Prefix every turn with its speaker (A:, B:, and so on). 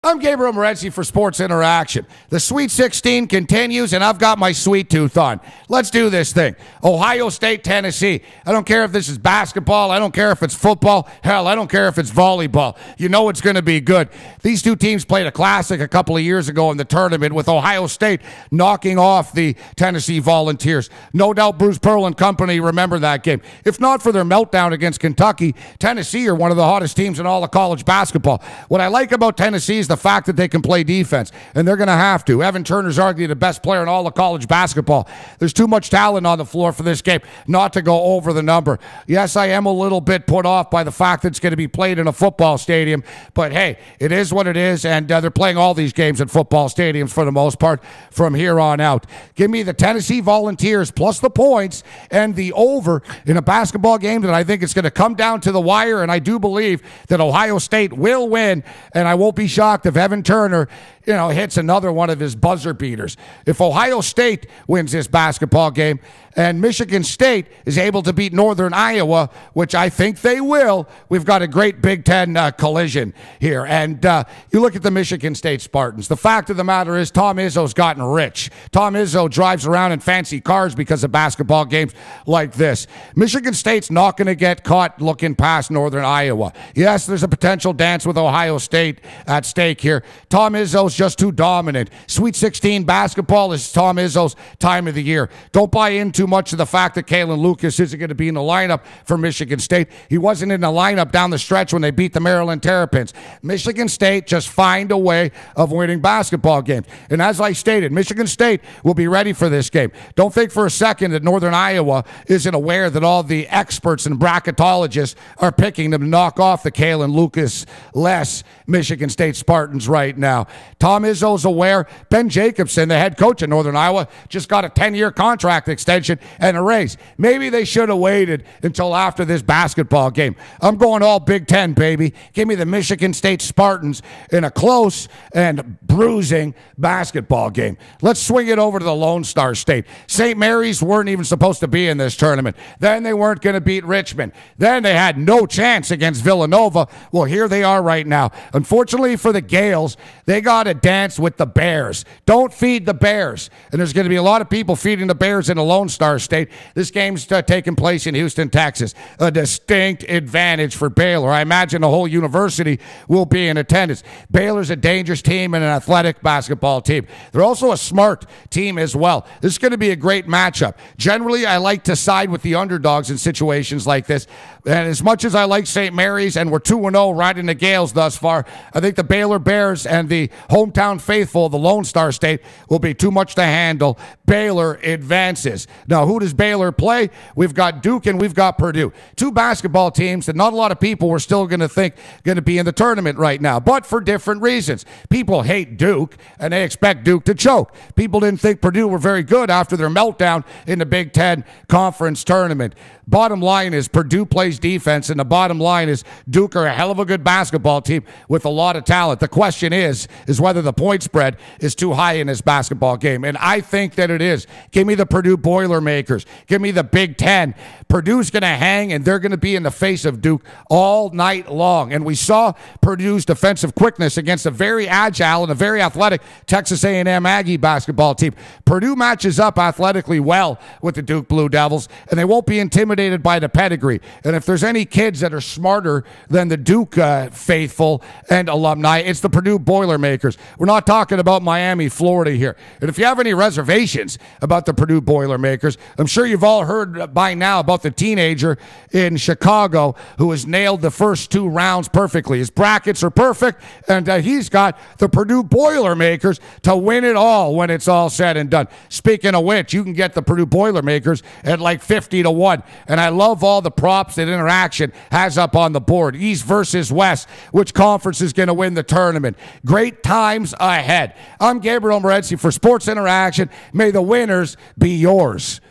A: I'm Gabriel Morency for Sports Interaction. The Sweet 16 continues, and I've got my sweet tooth on. Let's do this thing. Ohio State, Tennessee. I don't care if this is basketball. I don't care if it's football. Hell, I don't care if it's volleyball. You know it's going to be good. These two teams played a classic a couple of years ago in the tournament with Ohio State knocking off the Tennessee Volunteers. No doubt Bruce Pearl and company remember that game. If not for their meltdown against Kentucky, Tennessee are one of the hottest teams in all of college basketball. What I like about Tennessee is the fact that they can play defense, and they're going to have to. Evan Turner's arguably the best player in all of college basketball. There's too much talent on the floor for this game not to go over the number. Yes, I am a little bit put off by the fact that it's going to be played in a football stadium, but hey, it is what it is, and they're playing all these games in football stadiums for the most part from here on out. Give me the Tennessee Volunteers plus the points and the over in a basketball game that I think it's going to come down to the wire, and I do believe that Ohio State will win, and I won't be shocked if Evan Turner, hits another one of his buzzer beaters. If Ohio State wins this basketball game and Michigan State is able to beat Northern Iowa, which I think they will, we've got a great Big Ten collision here. And you look at the Michigan State Spartans. The fact of the matter is Tom Izzo's gotten rich. Tom Izzo drives around in fancy cars because of basketball games like this. Michigan State's not going to get caught looking past Northern Iowa. Yes, there's a potential dance with Ohio State at stake here. Tom Izzo's just too dominant. Sweet 16 basketball is Tom Izzo's time of the year. Don't buy into much of the fact that Kalen Lucas isn't going to be in the lineup for Michigan State. He wasn't in the lineup down the stretch when they beat the Maryland Terrapins. Michigan State just find a way of winning basketball games. And as I stated, Michigan State will be ready for this game. Don't think for a second that Northern Iowa isn't aware that all the experts and bracketologists are picking them to knock off the Kalen Lucas-less Michigan State Spartans right now. Tom Izzo's aware. Ben Jacobson, the head coach of Northern Iowa, just got a 10-year contract extension and a raise. Maybe they should have waited until after this basketball game. I'm going all Big Ten, baby. Give me the Michigan State Spartans in a close and bruising basketball game. Let's swing it over to the Lone Star State. St. Mary's weren't even supposed to be in this tournament. Then they weren't going to beat Richmond. Then they had no chance against Villanova. Well, here they are right now. Unfortunately for the Gales, they got to dance with the Bears. Don't feed the Bears. And there's going to be a lot of people feeding the Bears in the Lone Star State. This game's taking place in Houston, Texas. A distinct advantage for Baylor. I imagine the whole university will be in attendance. Baylor's a dangerous team and an athletic basketball team. They're also a smart team as well. This is going to be a great matchup. Generally, I like to side with the underdogs in situations like this. And as much as I like St. Mary's, and we're 2-0 riding the Gales thus far, I think the Baylor Bears and the hometown faithful of the Lone Star State will be too much to handle. Baylor advances. Now, who does Baylor play? We've got Duke and we've got Purdue. Two basketball teams that not a lot of people were still going to think going to be in the tournament right now, but for different reasons. People hate Duke, and they expect Duke to choke. People didn't think Purdue were very good after their meltdown in the Big Ten Conference Tournament. Bottom line is Purdue plays defense, and the bottom line is Duke are a hell of a good basketball team with a lot of talent. The question is whether the point spread is too high in this basketball game, and I think that it is. Give me the Purdue Boilermakers. Give me the Big Ten. Purdue's going to hang, and they're going to be in the face of Duke all night long, and we saw Purdue's defensive quickness against a very agile and a very athletic Texas A&M Aggie basketball team. Purdue matches up athletically well with the Duke Blue Devils, and they won't be intimidated by the pedigree. And if there's any kids that are smarter than the Duke faithful and alumni, it's the Purdue Boilermakers. We're not talking about Miami, Florida here. And if you have any reservations about the Purdue Boilermakers, I'm sure you've all heard by now about the teenager in Chicago who has nailed the first two rounds perfectly. His brackets are perfect, and he's got the Purdue Boilermakers to win it all when it's all said and done. Speaking of which, you can get the Purdue Boilermakers at like 50-1. And I love all the props that Interaction has up on the board. East versus West. Which conference is going to win the tournament? Great times ahead. I'm Gabriel Morency for Sports Interaction. May the winners be yours.